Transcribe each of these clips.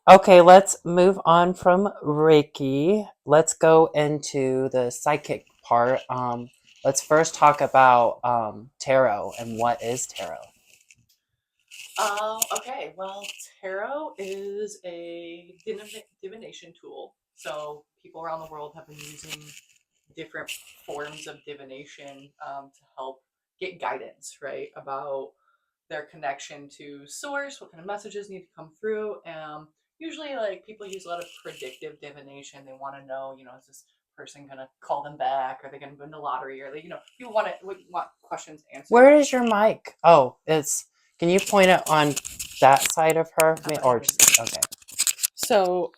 Okay, let's move on from Reiki. Let's go into the psychic part. Let's first talk about tarot and what is tarot. Okay, well, tarot is a divination tool. So people around the world have been using different forms of divination to help get guidance, right, about their connection to source, what kind of messages need to come through. Usually, like people use a lot of predictive divination. They want to know, is this person gonna call them back? Are they gonna win the lottery? Or people want questions answered. Where is your mic? Oh, it's. Can you point it on that side of her, or just okay? So,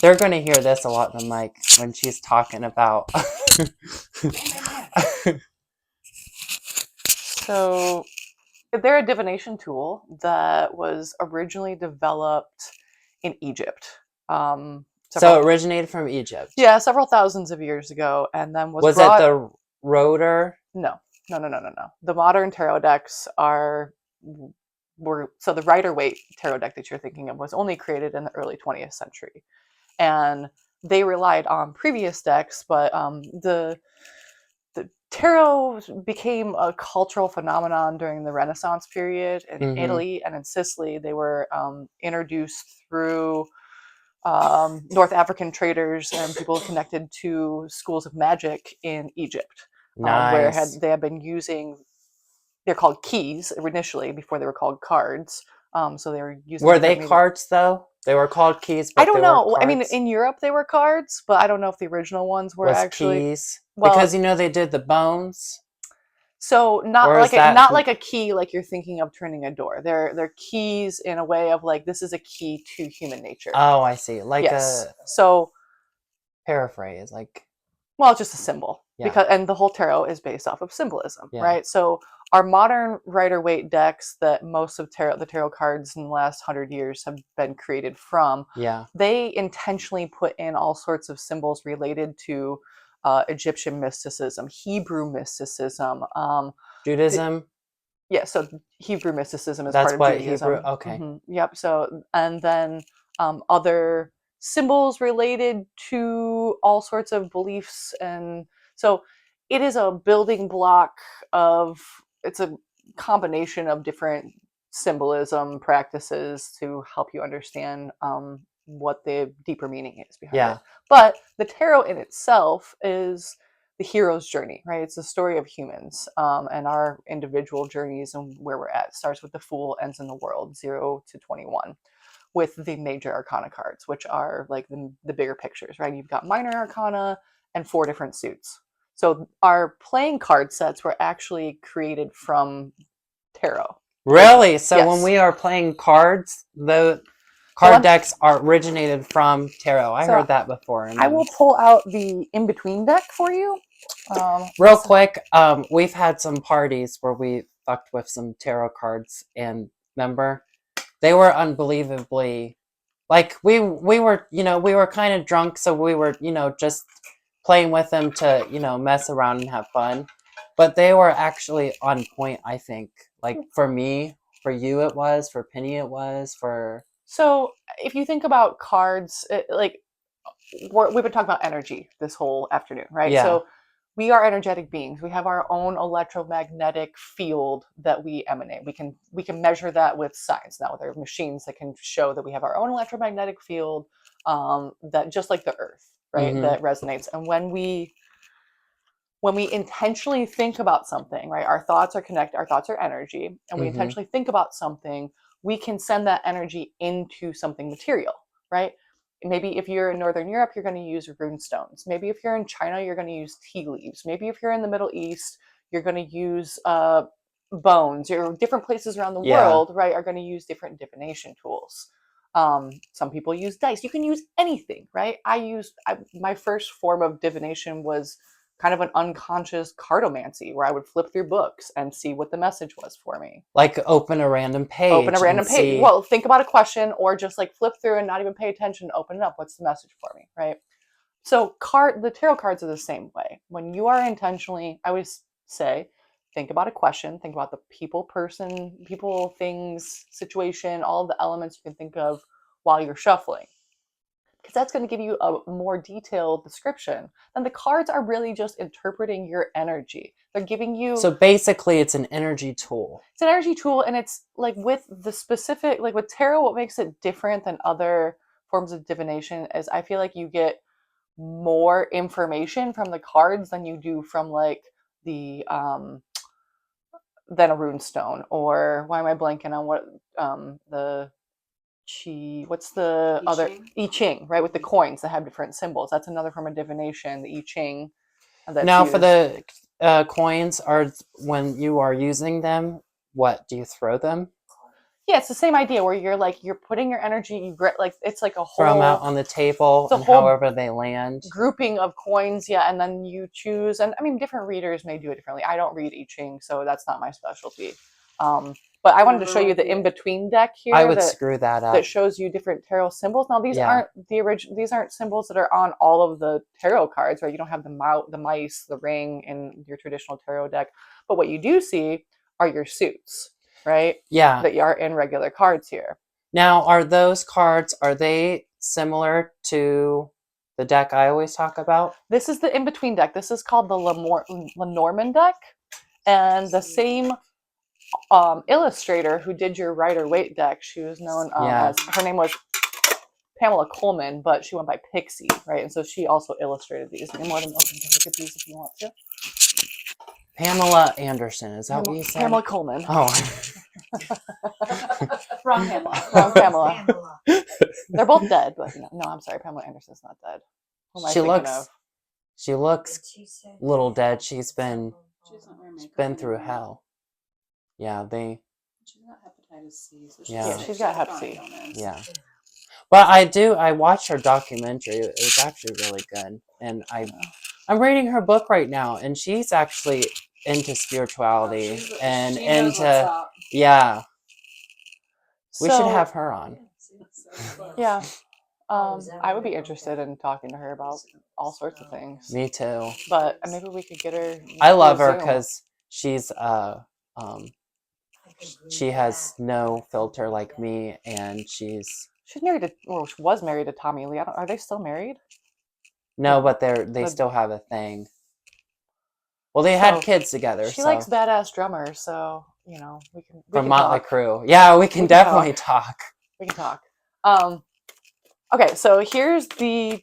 They're going to hear this a lot in the mic when she's talking about. So they're a divination tool that was originally developed in Egypt. So it originated from Egypt. Yeah, several thousands of years ago, and then was it brought. the rotor? No. The modern tarot decks were so the Rider-Waite tarot deck that you're thinking of was only created in the early 20th century, and they relied on previous decks, but the tarot became a cultural phenomenon during the Renaissance period in Italy and in Sicily. They were introduced through North African traders and people connected to schools of magic in Egypt, where they had been using. They're called keys initially before they were called cards. So they were using. Were they cards though? They were called keys, but I don't know. I mean, in Europe they were cards, but I don't know if the original ones were actually keys. Well, because they did the bones. So not like a key like you're thinking of turning a door. They're keys in a way of like this is a key to human nature. Oh, I see. So paraphrase well, it's just a symbol. Yeah. And the whole tarot is based off of symbolism, right? So our modern Rider-Waite decks that most of the tarot cards in the last 100 years have been created from, they intentionally put in all sorts of symbols related to Egyptian mysticism, Hebrew mysticism, Judaism. So Hebrew mysticism is part of Judaism. Hebrew. Okay. Yep. So and then other symbols related to all sorts of beliefs, and so it is a building block of. It's a combination of different symbolism practices to help you understand what the deeper meaning is behind it. But the tarot in itself is the hero's journey, right? It's the story of humans and our individual journeys and where we're at. It starts with the Fool, ends in the World, 0 to 21, with the major arcana cards, which are like the bigger pictures, right? You've got minor arcana and 4 different suits. So our playing card sets were actually created from tarot. Really? So when we are playing cards, the card decks are originated from tarot. I heard that before. I will pull out the in-between deck for you. Real quick, we've had some parties where we fucked with some tarot cards, and remember, they were unbelievably like we were kind of drunk, so we were just playing with them to mess around and have fun, but they were actually on point. I think for me, for you it was, for Penny it was, for. So if you think about cards, we've been talking about energy this whole afternoon, right? Yeah. So we are energetic beings. We have our own electromagnetic field that we emanate. We can measure that with science now. There are machines that can show that we have our own electromagnetic field, that just like the Earth, right? That resonates. And when we intentionally think about something, right? Our thoughts are connected. Our thoughts are energy, and we intentionally think about something. We can send that energy into something material, right? Maybe if you're in Northern Europe, you're going to use rune stones. Maybe if you're in China, you're going to use tea leaves. Maybe if you're in the Middle East, you're going to use bones. Or different places around the world, right, are going to use different divination tools. Some people use dice. You can use anything, right? My first form of divination was kind of an unconscious cartomancy where I would flip through books and see what the message was for me. Like open a random page. See. Well, think about a question or just like flip through and not even pay attention, open it up. What's the message for me, right? So the tarot cards are the same way. When you are intentionally, I always say, think about a question, think about the people, person, people, things, situation, all of the elements you can think of while you're shuffling. Because that's going to give you a more detailed description. And the cards are really just interpreting your energy. They're giving you. So basically, it's an energy tool. It's an energy tool, and it's like with the specific, like with tarot, what makes it different than other forms of divination is I feel like you get more information from the cards than you do from like the than a rune stone, or why am I blanking on what the what's the I other Ching? I Ching, right, with the coins that have different symbols. That's another form of divination, the I Ching. That's Now, used. for the coins, are when you are using them, what do you throw them? Yeah, it's the same idea where you're putting your energy, like it's like a Throw them out whole on the table, it's a and whole however they land. grouping of coins, yeah, and then you choose. And I mean, different readers may do it differently. I don't read I Ching, so that's not my specialty. But I wanted to show you the in between deck here. I would screw that up. That shows you different tarot symbols. Now these aren't the original. These aren't symbols that are on all of the tarot cards, right? You don't have the mice, the ring in your traditional tarot deck. But what you do see are your suits, right? Yeah. That are in regular cards here. Now, are those cards, are they similar to the deck I always talk about? This is the in between deck. This is called the Lenormand deck, and the same illustrator who did your Rider-Waite deck, she was known as, her name was Pamela Coleman, but she went by Pixie, right? And so she also illustrated these. You're more than welcome to look at these if you want to. Pamela Anderson, is that what you said? Pamela Coleman. Oh. Wrong Pamela. Wrong Pamela. They're both dead, but no, I'm sorry, Pamela Anderson's not dead. Who am I thinking of? She looks a little dead. She's been through hell. Yeah, She's got hepatitis C. So she's got hep C. Yeah. But I watched her documentary. It was actually really good. And I'm reading her book right now, and she's actually into spirituality and into yeah. We should have her on. Yeah. I would be interested in talking to her about all sorts of things. Me too. But maybe we could get her. I love her because she's she has no filter like me, and she's married to, or she was married to Tommy Lee. Are they still married? No, but they still have a thing. Well, they had kids together. She likes badass drummers, so we can. From Motley Crue, yeah, we can definitely talk. We can talk. Okay, so here's the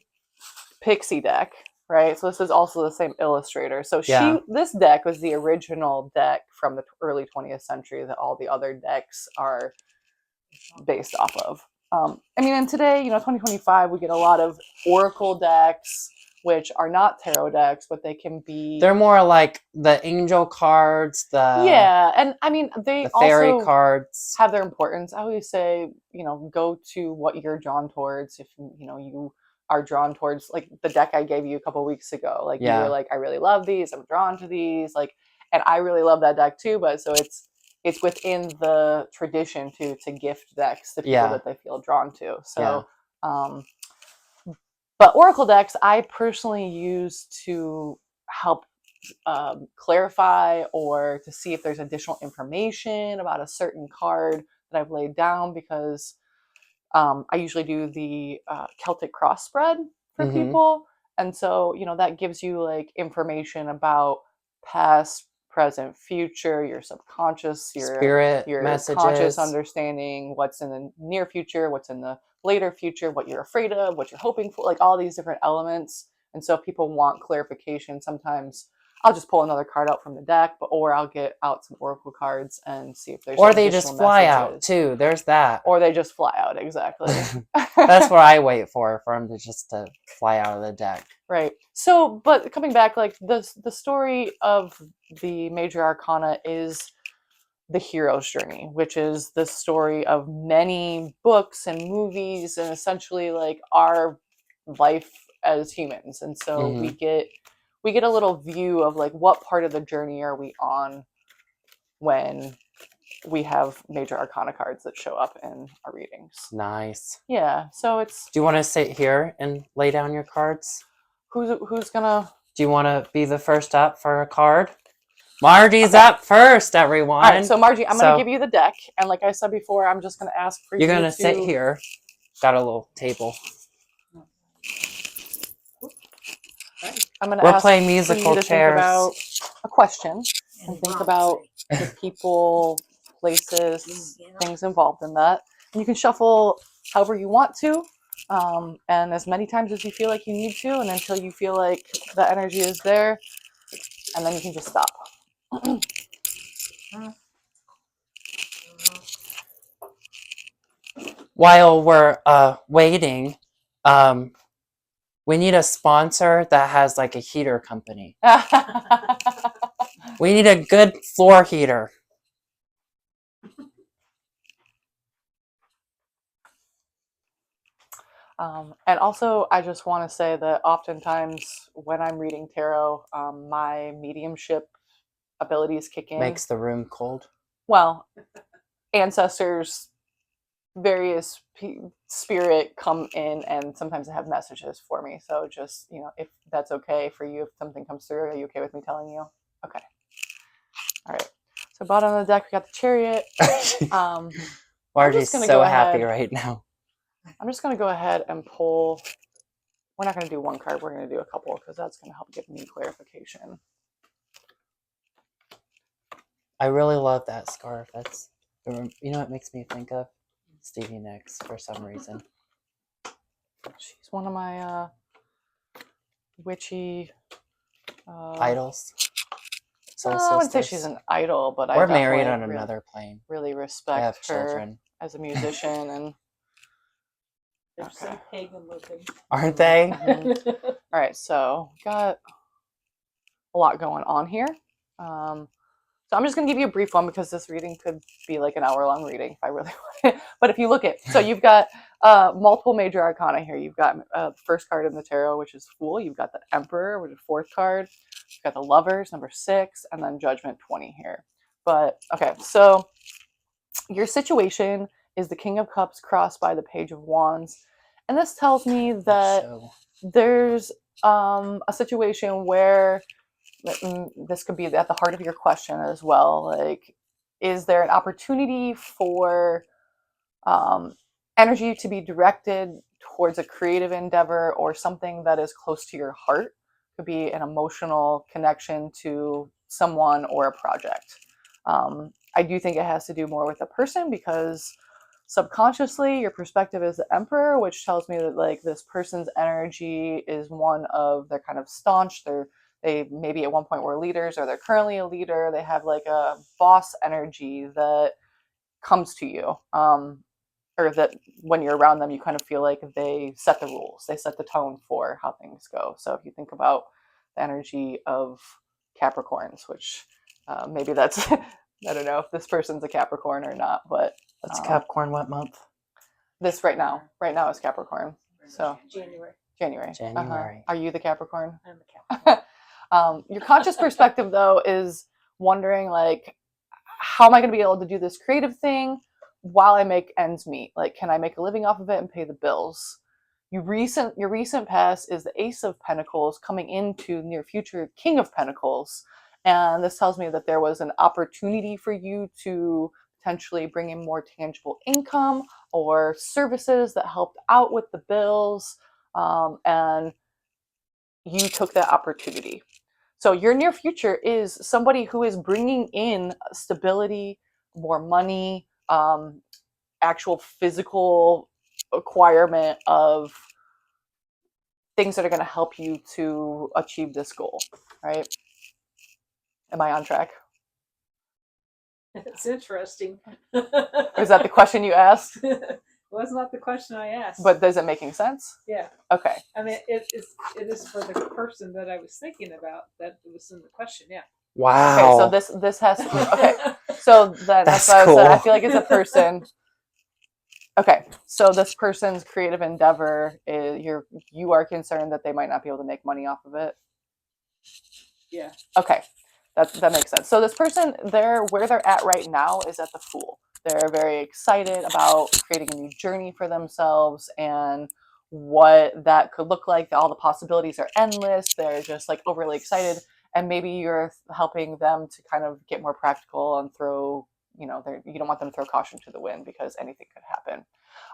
Pixie deck, right? So this is also the same illustrator. So this deck was the original deck from the early 20th century that all the other decks are based off of. I mean, and today, 2025, we get a lot of oracle decks, which are not tarot decks, but they can be. They're more like the angel cards, and I mean, the fairy also cards have their importance. I always say, go to what you're drawn towards. If you are drawn towards, like the deck I gave you a couple weeks ago, like you were like, I really love these. I'm drawn to these, and I really love that deck too. But so it's within the tradition to gift decks to people that they feel drawn to. So, but oracle decks I personally use to help clarify or to see if there's additional information about a certain card that I've laid down, because I usually do the Celtic cross spread for people. And so, that gives you like information about past, present, future, your subconscious, your spirit, your messages, conscious understanding, what's in the near future, what's in the later future, what you're afraid of, what you're hoping for, like all these different elements. And so if people want clarification, sometimes I'll just pull another card out from the deck, or I'll get out some oracle cards and see if there's or they just fly out too. There's that. Or they just fly out, exactly. That's what I wait for them to just to fly out of the deck. Right. So, but coming back, like the story of the major arcana is the hero's journey, which is the story of many books and movies, and essentially like our life as humans. And so we get a little view of like what part of the journey are we on when we have major arcana cards that show up in our readings. Nice. Yeah. So it's. Do you want to sit here and lay down your cards? Who's gonna? Do you want to be the first up for a card? Marty's up first, everyone. All right, so Margie, I'm going So- to give you the deck, and like I said before, I'm just going to ask for You're you gonna to sit here. Got a little table. I'm going to We're ask playing for you musical to chairs. think about a question and think about the people, places, things involved in that. And you can shuffle however you want to, and as many times as you feel like you need to, and until you feel like the energy is there, and then you can just stop. While we're waiting, we need a sponsor that has like a heater company. We need a good floor heater. And also, I just want to say that oftentimes when I'm reading tarot, my mediumship abilities kick in. Makes the room cold. Well, ancestors, various spirit come in, and sometimes they have messages for me. So just, if that's okay for you, if something comes through, are you okay with me telling you? Okay. All right. So bottom of the deck, we got the Chariot. Margie's gonna so go happy ahead. right now. I'm just going to go ahead and pull. We're not going to do one card. We're going to do a couple because that's going to help give me clarification. I really love that scarf. That's, you know what it makes me think of? Stevie Nicks for some reason. She's one of my witchy Idols. Soul I wouldn't say sisters. she's an idol, but We're I married definitely on another plane. really I have respect her children. as a musician. And They're so pagan looking. Aren't they? all right, so got a lot going on here. So I'm just going to give you a brief one because this reading could be like an hour-long reading if I really want it. But if you look at, so you've got multiple major arcana here. You've got the first card in the tarot, which is Fool. You've got the Emperor, which is fourth card. You've got the Lovers, number 6, and then Judgment, 20 here. But okay, so your situation is the King of Cups crossed by the Page of Wands, and this tells me that there's a situation where this could be at the heart of your question as well. Like, is there an opportunity for energy to be directed towards a creative endeavor or something that is close to your heart? Could be an emotional connection to someone or a project. I do think it has to do more with a person because subconsciously your perspective is the Emperor, which tells me that like this person's energy is one of, they're kind of staunch, they maybe at one point were leaders or they're currently a leader. They have like a boss energy that comes to you. Or that when you're around them, you kind of feel like they set the rules. They set the tone for how things go. So if you think about the energy of Capricorns, which maybe that's, I don't know if this person's a Capricorn or not, but That's Capricorn what month? this right now is Capricorn. So January. January. January. Are you the Capricorn? I'm a Capricorn. Your conscious perspective, though, is wondering, like, how am I going to be able to do this creative thing while I make ends meet? Like, can I make a living off of it and pay the bills? Your recent past is the Ace of Pentacles coming into near future King of Pentacles. And this tells me that there was an opportunity for you to potentially bring in more tangible income or services that helped out with the bills. And you took that opportunity. So your near future is somebody who is bringing in stability, more money, actual physical acquirement of things that are going to help you to achieve this goal, right? Am I on track? It's interesting. Is that the question you asked? Well, that's not the question I asked. But is it making sense? yeah, Okay. I mean, it is for the person that I was thinking about that was in the question. Yeah. Wow. Okay, so this has to, okay. So then that's why That's I said I cool. feel like it's a person. Okay, so this person's creative endeavor is you are concerned that they might not be able to make money off of it. Yeah. Okay, that makes sense. So this person, where they're at right now is at the Fool. They're very excited about creating a new journey for themselves and what that could look like. All the possibilities are endless. They're just like overly excited. and maybe you're helping them to kind of get more practical and throw, you don't want them to throw caution to the wind because anything could happen.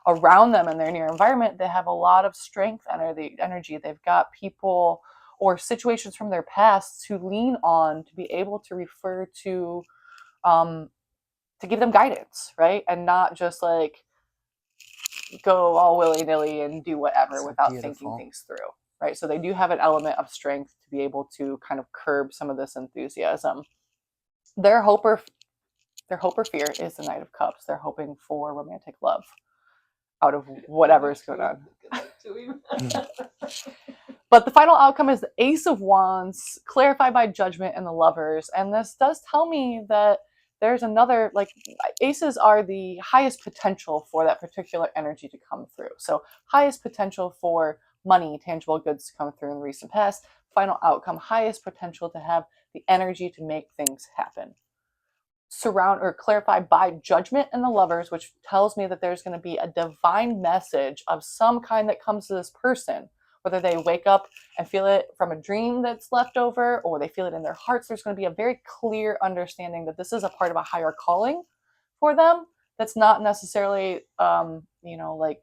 Around them in their near environment, they have a lot of strength energy. They've got people or situations from their past to lean on, to be able to refer to give them guidance, right? And not just like go all willy-nilly and do whatever So without beautiful. thinking things through, right? So they do have an element of strength to be able to kind of curb some of this enthusiasm. Their hope or fear is the Knight of Cups. They're hoping for romantic love out of whatever is going on. But the final outcome is the Ace of Wands, clarified by Judgment and the Lovers. And this does tell me that there's another, like, aces are the highest potential for that particular energy to come through. So highest potential for money, tangible goods to come through in the recent past. Final outcome, highest potential to have the energy to make things happen. Surround or clarified by Judgment and the Lovers, which tells me that there's going to be a divine message of some kind that comes to this person, whether they wake up and feel it from a dream that's left over or they feel it in their hearts. There's going to be a very clear understanding that this is a part of a higher calling for them. That's not necessarily, like,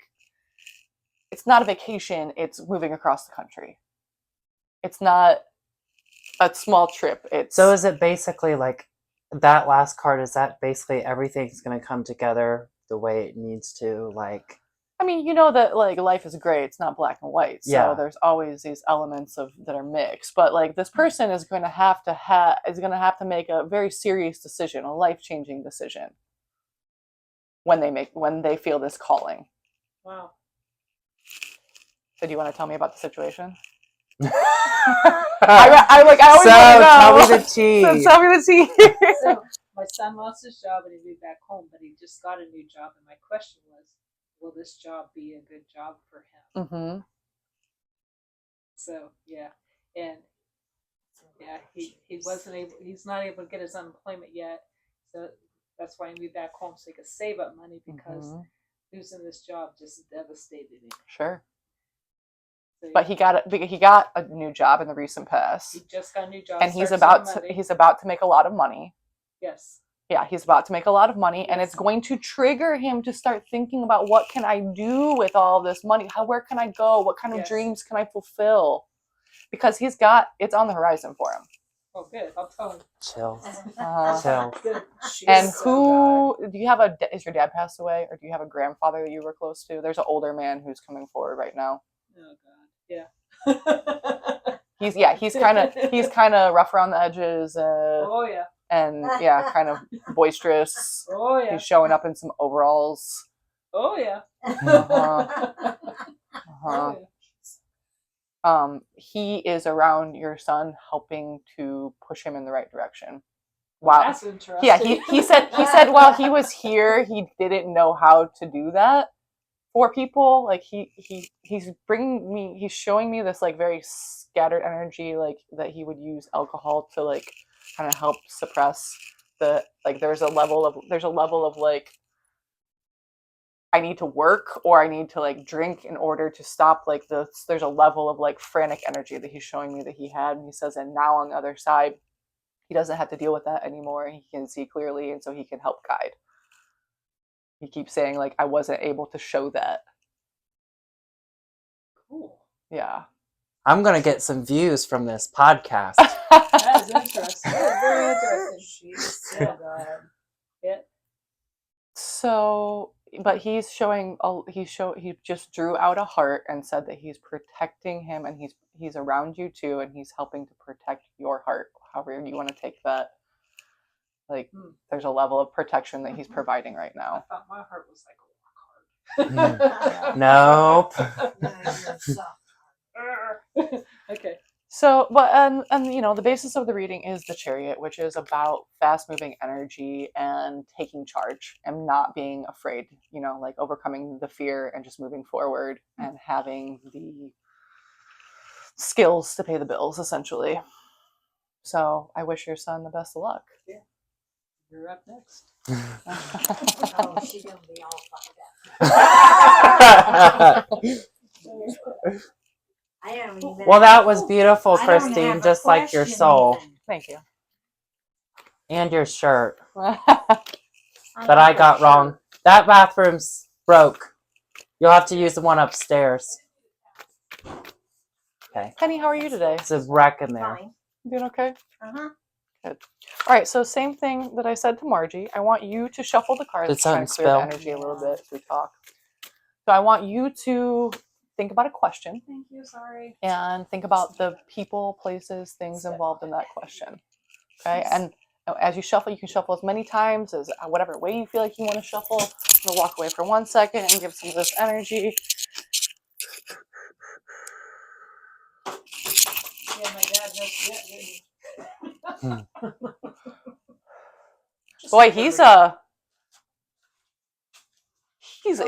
it's not a vacation. It's moving across the country. It's not a small trip. So is it basically like that last card? Is that basically everything's going to come together the way it needs to? Like, I mean, you know that like life is gray; it's not black and white. So Yeah. there's always these elements that are mixed. But like this person is going to have to make a very serious decision, a life-changing decision when they feel this calling. Wow. So do you want to tell me about the situation? I always tell want me to know. the tea. So tell me the tea. So my son lost his job and he moved back home, but he just got a new job. And my question was, will this job be a good job for him? Mm-hmm. So yeah, and yeah, he's not able to get his unemployment yet. So that's why he moved back home so he could save up money because losing this job just devastated him. Sure. So, But he got a new job in the recent past. He just got a new job, and he's about to make a lot of money. Yes. Yeah, he's about to make a lot of money, and Yes. it's going to trigger him to start thinking about what can I do with all this money? Where can I go? What kind of Yes. dreams can I fulfill? Because it's on the horizon for him. Oh, good. I'll tell him. Chill. Uh, Good. and Jeez. who do you have is your dad passed away, or do you have a grandfather that you were close to? There's an older man who's coming forward right now. Oh God. Yeah. He's kind of rough around the edges. Oh yeah. And yeah, kind of boisterous. Oh yeah. He's showing up in some overalls. Oh yeah. Uh-huh. Oh, yeah. He is around your son, helping to push him in the right direction. Wow. That's interesting. Yeah, he said while he was here, he didn't know how to do that for people. Like he's showing me this like very scattered energy, like that he would use alcohol to like kind of help suppress the, like there's a level of like I need to work or I need to like drink in order to stop like this. There's a level of like frantic energy that he's showing me that he had, and he says, and now on the other side, he doesn't have to deal with that anymore. He can see clearly, and so he can help guide. He keeps saying like I wasn't able to show that. Cool. Yeah. I'm gonna get some views from this podcast. That is interesting. Very interesting. Oh God. Yeah. So, but he just drew out a heart and said that he's protecting him, and he's around you too, and he's helping to protect your heart. However you want to take that. Like, there's a level of protection that he's providing right now. I thought my heart was like a rock hard. Nope. Okay. So, but and you know, the basis of the reading is the Chariot, which is about fast-moving energy and taking charge and not being afraid. You know, like overcoming the fear and just moving forward and having the skills to pay the bills, essentially. So, I wish your son the best of luck. Yeah. You're up next. Oh, she's gonna be all fucked up. I don't even. Well, that was beautiful, I don't Christine, have a just like your question soul even. Thank you. and your shirt I that I like got her wrong. shirt. That bathroom's broke. You'll have to use the one upstairs. Okay. Penny, how are you today? It's a wreck in there. Fine. You doing okay? Uh-huh. Good. All right, so same thing that I said to Margie. I want you to shuffle the cards Did to try and something clear the spill? energy a little bit as we talk. So I want you to think about a question. Thank you. Sorry. And think about the people, places, things involved in that question. Okay, and as you shuffle, you can shuffle as many times as whatever way you feel like you want to shuffle. I'm gonna walk away for 1 second and give some of this energy. Yeah, my dad just didn't Boy, he's Okay,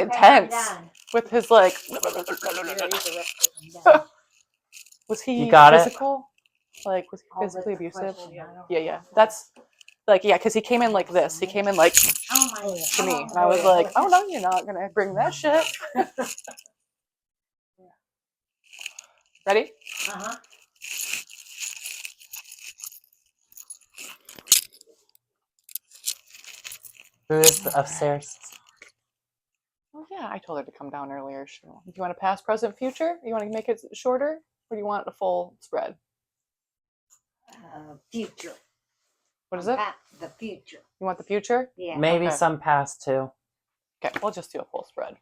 intense I'm done. with his like. Yeah, he's a rough I'm done. Was he You got it? physical? Like, was he Oh, with physically the abusive? question, I don't Yeah. know. That's like, yeah, because he came in like this. He came in like Oh my to me, and I was like, oh no, you're not gonna bring that shit. Ready? Uh-huh. Who is upstairs? Oh yeah, I told her to come down earlier. Sure. Do you want to past, present, future? You want to make it shorter, or do you want a full spread? Future. What is it? The future. You want the future? Yeah. Maybe Okay. some past too. Okay, we'll just do a full spread.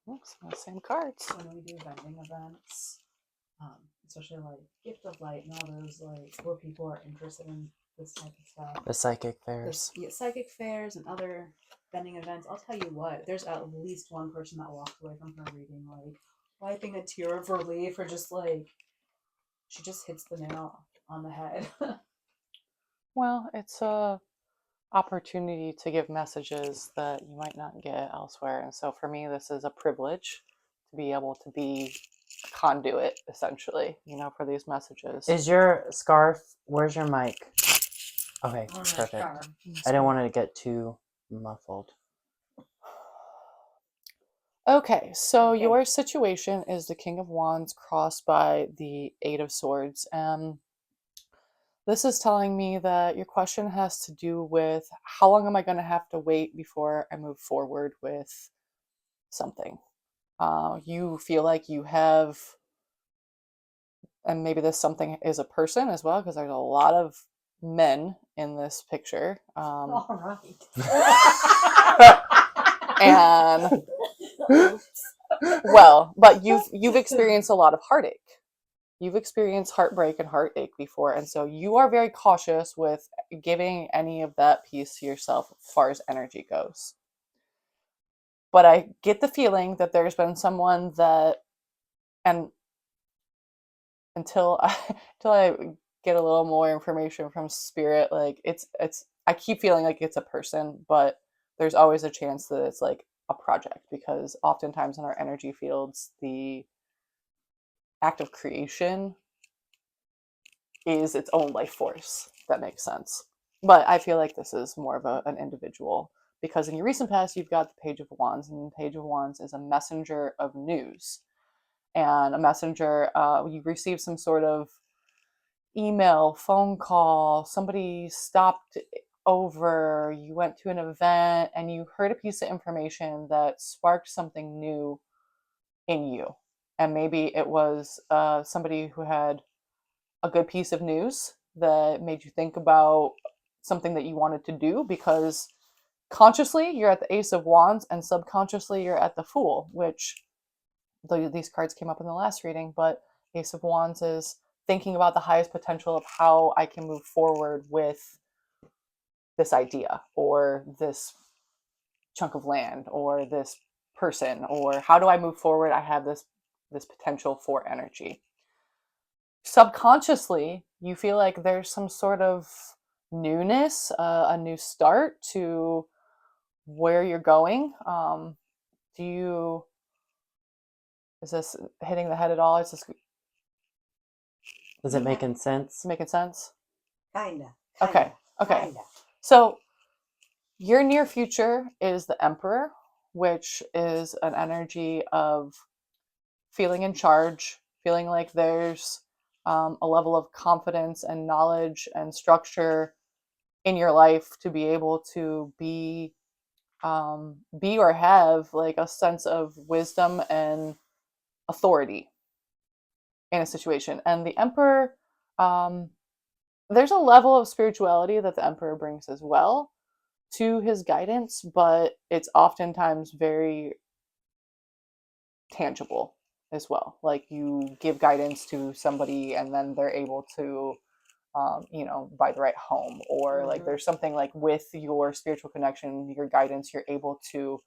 Oops, the same cards. When we do vending events, especially like Gift of Light and all those like where people are interested in this type of stuff. The psychic fairs. Yeah, psychic fairs and other vending events. I'll tell you what, there's at least one person that walked away from her reading like wiping a tear of relief or just like she just hits the nail on the head. Well, it's a opportunity to give messages that you might not get elsewhere, and so for me, this is a privilege to be able to be a conduit, essentially, for these messages. Is your scarf? Where's your mic? Okay, perfect. I didn't want it to get too muffled. Okay, so Okay. your situation is the King of Wands crossed by the Eight of Swords. This is telling me that your question has to do with how long am I going to have to wait before I move forward with something. You feel like you have, and maybe this something is a person as well, because there's a lot of men in this picture. All right. And well, but you've experienced a lot of heartache. You've experienced heartbreak and heartache before, and so you are very cautious with giving any of that piece to yourself as far as energy goes. But I get the feeling that there's been someone that, and until I get a little more information from spirit, like it's I keep feeling like it's a person, but there's always a chance that it's like a project, because oftentimes in our energy fields, the act of creation is its own life force. If that makes sense. But I feel like this is more of an individual, because in your recent past, you've got the Page of Wands, and the Page of Wands is a messenger of news. And a messenger, you receive some sort of email, phone call, somebody stopped over, you went to an event, and you heard a piece of information that sparked something new in you. And maybe it was somebody who had a good piece of news that made you think about something that you wanted to do, because consciously you're at the Ace of Wands and subconsciously you're at the Fool, which these cards came up in the last reading, but Ace of Wands is thinking about the highest potential of how I can move forward with this idea or this chunk of land or this person, or how do I move forward? I have this potential for energy. Subconsciously, you feel like there's some sort of newness, a new start to where you're going. Is this hitting the head at all? Is this Making sense? making sense? Kinda. Okay. Kinda. So Your near future is the Emperor, which is an energy of feeling in charge, feeling like there's a level of confidence and knowledge and structure in your life to be able to be or have like a sense of wisdom and authority in a situation. And the Emperor, um, there's a level of spirituality that the Emperor brings as well to his guidance, but it's oftentimes very tangible as well. Like you give guidance to somebody and then they're able to, buy the right home, or like there's something like with your spiritual connection, your guidance, you're able to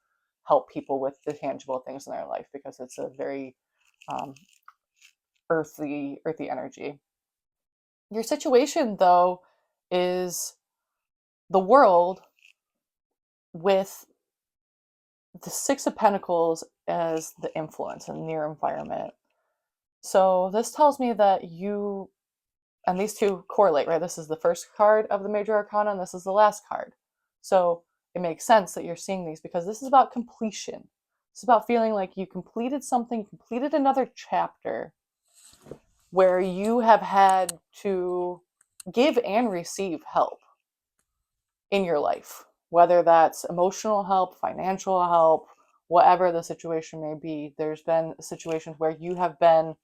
help people with the tangible things in their life because it's a very um, earthy energy. Your situation, though, is the world with the Six of Pentacles as the influence and near environment. So this tells me that you, and these two correlate, right? This is the first card of the Major Arcana, and this is the last card. So it makes sense that you're seeing these because this is about completion. It's about feeling like you completed something, completed another chapter where you have had to give and receive help in your life, whether that's emotional help, financial help, whatever the situation may be. There's been situations where you have been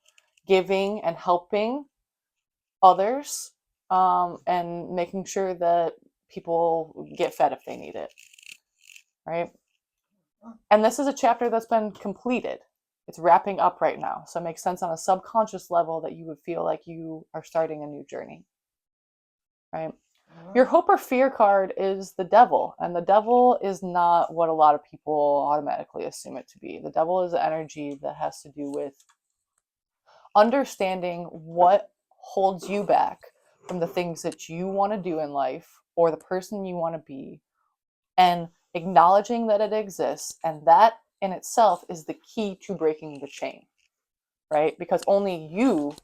giving and helping others, and making sure that people get fed if they need it, right? And this is a chapter that's been completed. It's wrapping up right now. So it makes sense on a subconscious level that you would feel like you are starting a new journey, right? Your hope or fear card is the devil, and the devil is not what a lot of people automatically assume it to be. The devil is an energy that has to do with understanding what holds you back from the things that you want to do in life or the person you want to be, and acknowledging that it exists. And that in itself is the key to breaking the chain, right? Because only you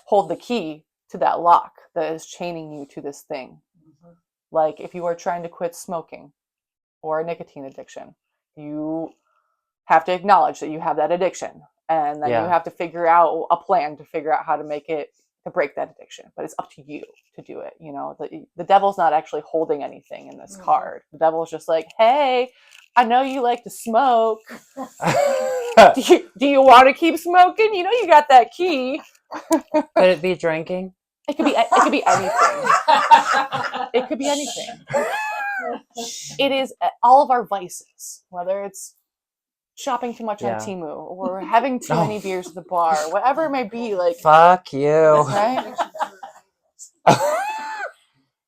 hold the key to that lock that is chaining you to this thing. Like if you are trying to quit smoking or a nicotine addiction, you have to acknowledge that you have that addiction, and then you have to figure out a plan to figure out how to make it, to break that addiction. But it's up to you to do it. The devil's not actually holding anything in this card. The devil's just like, hey, I know you like to smoke. Do you want to keep smoking? You got that key. Could it be drinking? It could be anything. It could be anything. It is all of our vices, whether it's shopping too much on Temu or having too many beers at the bar, whatever it may be. Like, fuck you. Right?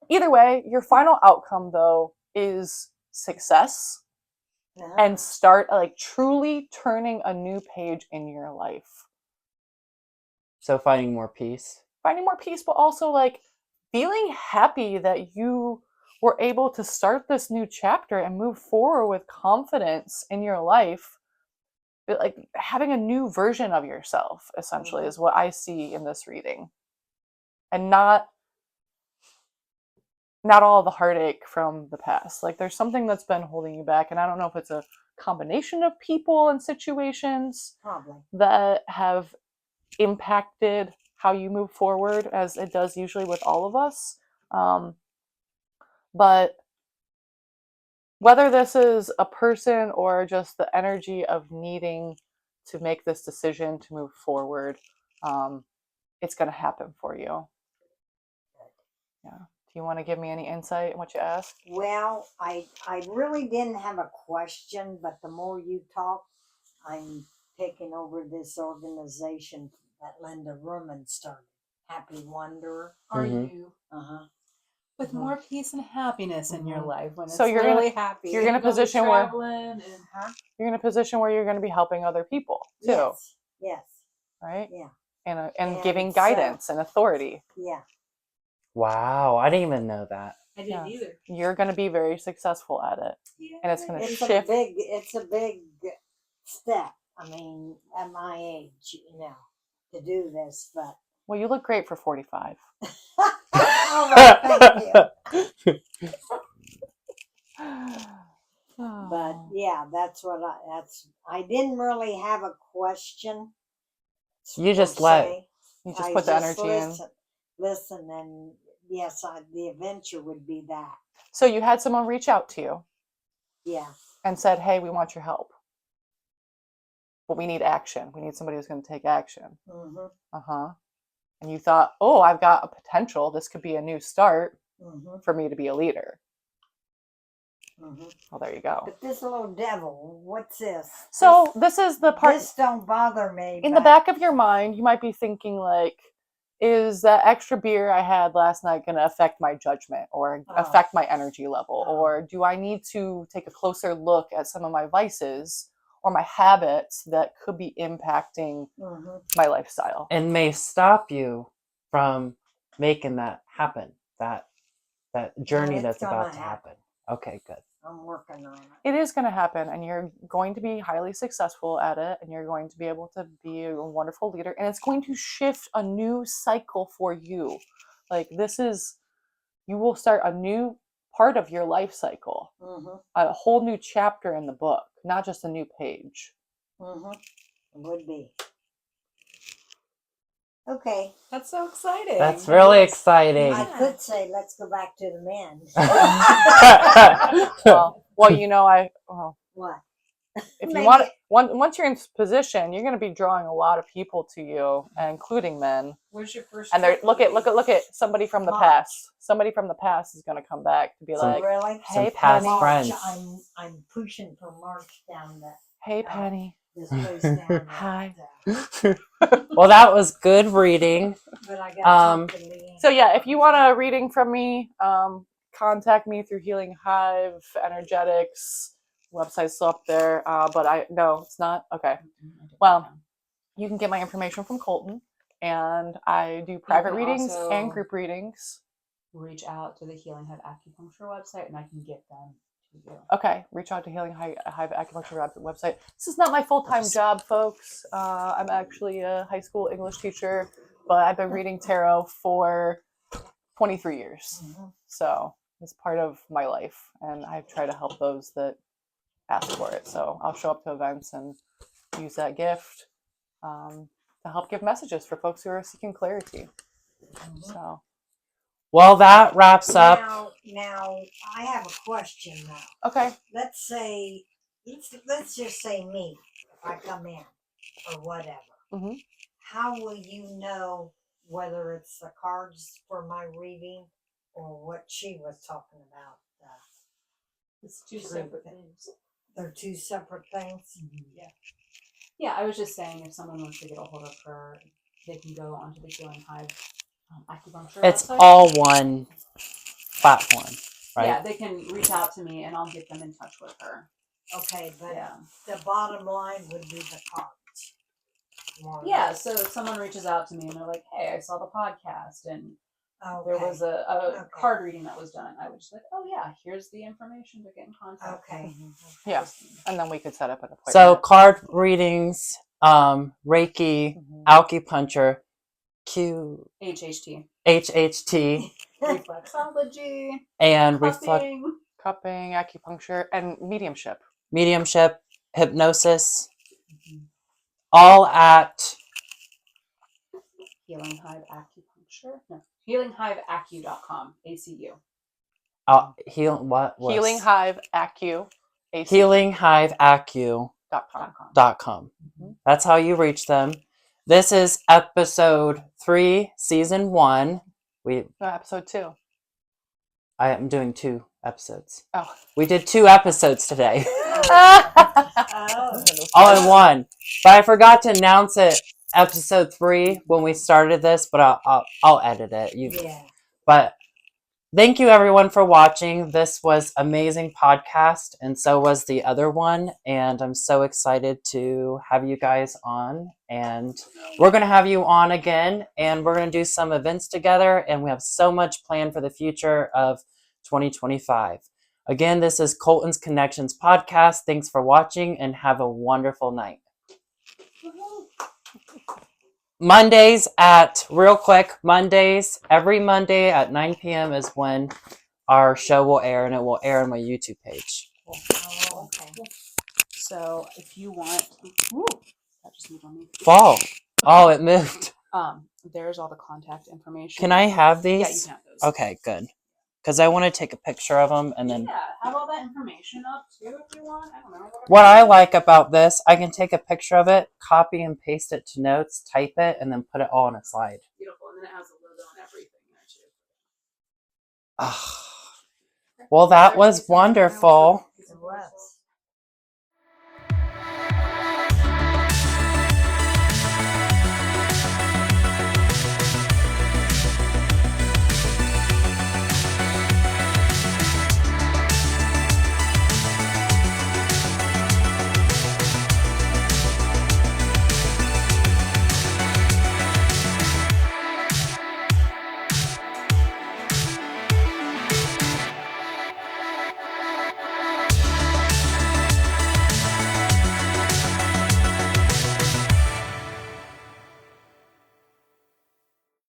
Either way, your final outcome though is success and start like truly turning a new page in your life. So finding more peace, but also like feeling happy that you were able to start this new chapter and move forward with confidence in your life. Like having a new version of yourself, essentially, is what I see in this reading. And not all the heartache from the past. Like there's something that's been holding you back, and I don't know if it's a combination of people and situations that have impacted how you move forward, as it does usually with all of us. But whether this is a person or just the energy of needing to make this decision to move forward, it's going to happen for you. Yeah. Do you want to give me any insight in what you asked? Well, I really didn't have a question, but the more you talk, I'm taking over this organization that Linda Ruman started. Happy Wanderer. Are you? With more peace and happiness in your life when it's really happy. You're in a position where you're in a position where you're going to be helping other people too. Yes. Right? Yeah. And giving guidance and authority. Yeah. Wow, I didn't even know that. I didn't either. You're going to be very successful at it. Yeah. And it's going to shift. It's a big step. I mean, at my age, to do this, but. Well, you look great for 45. All right, thank you. But yeah, I didn't really have a question. You just per let- se. You just I put the energy in. Listen, and yes, the adventure would be that. So you had someone reach out to you Yeah. and said, "Hey, we want your help, but we need action. We need somebody who's going to take action." Mhm. And you thought, "Oh, I've got a potential. This could be a new start Mhm. for me to be a leader." Mhm. Well, there you go. But this little devil, what's this? So this is the part This don't bother me. in the but- back of your mind. You might be thinking, like, is that extra beer I had last night going to affect my judgment or affect my energy level? Oh. Or do I need to take a closer look at some of my vices or my habits that could be impacting Mhm. my lifestyle? And may stop you from making that happen. That journey it's that's about gonna to happen. Okay, good. I'm working on it. It is going to happen, and you're going to be highly successful at it, and you're going to be able to be a wonderful leader, and it's going to shift a new cycle for you. Like, you will start a new part of your life cycle, Mhm. a whole new chapter in the book, not just a new page. Mhm. It would be. Okay. That's so exciting. That's really exciting. I could say, let's go back to the men. Well, What? if you Maybe- want, once you're in position, you're going to be drawing a lot of people to you, including men. Where's your first? And they're trip look gonna at somebody from the March. past. Somebody from the past is going to come back to be Some- like, Really? Some "Hey, past Penny. friends. I'm pushing for March down Hey, Penny. this place down. Hi." Well, that was good reading. But I got to Leanne. So yeah, if you want a reading from me, contact me through Healing Hive, Energetics. Website's still up there, but no, it's not. Okay. Well, you can get my information from Colton, and I do private can readings also- and group readings. Reach out to the Healing Hive Acupuncture website, and I can get them to you. Okay, reach out to Healing Hive Acupuncture website. This is not my full-time job, folks. I'm actually a high school English teacher, but I've been reading tarot for 23 years. Mhm. So it's part of my life, and I try to help those that ask for it. So I'll show up to events and use that gift to help give messages for folks who are seeking clarity. So Well, that wraps up. Now, I have a question now. okay, Let's just say me, if I come in or whatever. Mhm. How will you know whether it's the cards for my reading or what she was talking about? It's two separate things. They're two separate things. Yeah. Yeah, I was just saying if someone wants to get a hold of her, they can go onto the Healing Hive Acupuncture It's website. all one platform, right? Yeah, they can reach out to me and I'll get them in touch with her. Okay, but Yeah. the bottom line would be the cards. More or Yeah, less. so if someone reaches out to me and they're like, "Hey, I saw the podcast and there Okay. was a Okay. card reading that was done," I would just like, "Oh yeah, here's the information to get in contact." Okay. yeah, and then we could set up an appointment. So card readings, Reiki, Mhm. acupuncture, HHT, HHT, reflexology, and reflect cupping. Cupping, acupuncture, and mediumship. mediumship, hypnosis, all at Healing Hive Acupuncture. No, healinghiveacu.com. ACU. what was Healing Hive Acu. healinghiveacu.com. AC.com. That's how you reach them. This is episode 3, season 1. No, episode 2. I am doing 2 episodes. Oh. We did 2 episodes today. Oh. All in one. But I forgot to announce it episode 3 when we started this, but I'll edit it. Yeah. But thank you everyone for watching. This was amazing podcast, and so was the other one. And I'm so excited to have you guys on. And we're gonna have you on again, and we're gonna do some events together. And we have so much planned for the future of 2025. Again, this is Colton's Connections podcast. Thanks for watching, and have a wonderful night. Mondays every Monday at 9 p.m. is when our show will air, and it will air on my YouTube page. Oh, okay. So if you want, ooh, that just moved on me. Fall. Oh, it moved. There's all the contact information. Can I have these? Yeah, you can have those. Okay, good. Because I want to take a picture of them and then. Yeah, have all that information up too if you want. I don't know. What I like about this, I can take a picture of it, copy and paste it to notes, type it, and then put it all in a slide. Beautiful, and then it has a logo and everything there too. Well, that was wonderful.